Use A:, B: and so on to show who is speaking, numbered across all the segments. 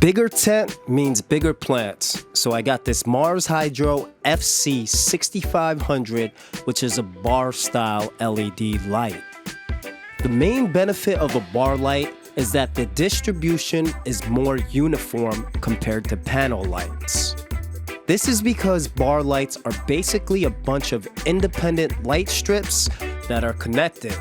A: Bigger tent means bigger plants, so I got this Hydro FC6500, which is a bar-style LED light. The main benefit of a bar light is that the distribution is more uniform compared to panel lights. This is because bar lights are basically a bunch of independent light strips that are connected.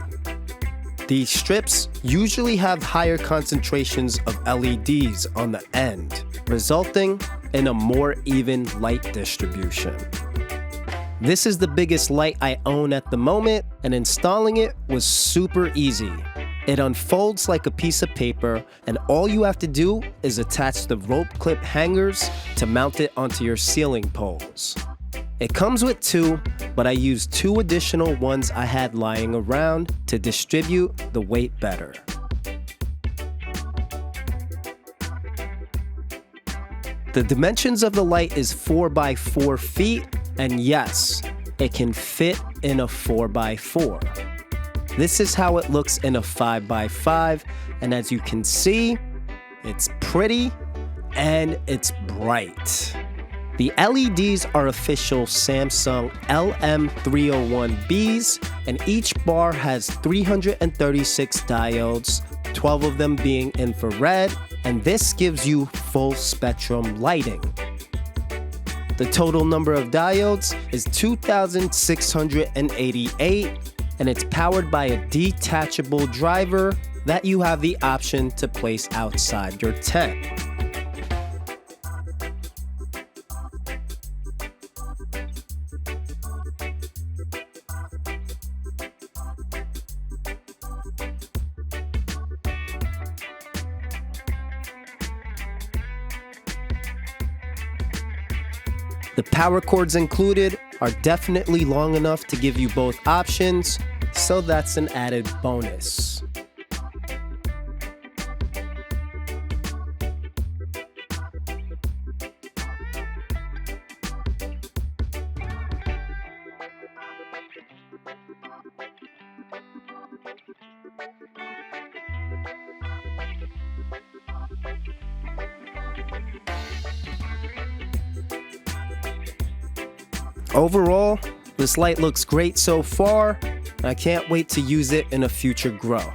A: These strips usually have higher concentrations of LEDs on the end, resulting in a more even light distribution. This is the biggest light I own at the moment, and installing it was super easy. It unfolds like a piece of paper, and all you have to do is attach the rope clip hangers to mount it onto your ceiling poles. It comes with two, but I used two additional ones I had lying around to distribute the weight better. The dimensions of the light is 4 by 4 feet, and yes, it can fit in a 4 by 4. This is how it looks in a 5 by 5, and as you can see, it's pretty and it's bright. The LEDs are official Samsung LM301Bs, and each bar has 336 diodes, 12 of them being infrared, and this gives you full spectrum lighting. The total number of diodes is 2,688, and it's powered by a detachable driver that you have the option to place outside your tent. The power cords included are definitely long enough to give you both options, so that's an added bonus. Overall, this light looks great so far. I can't wait to use it in a future grow.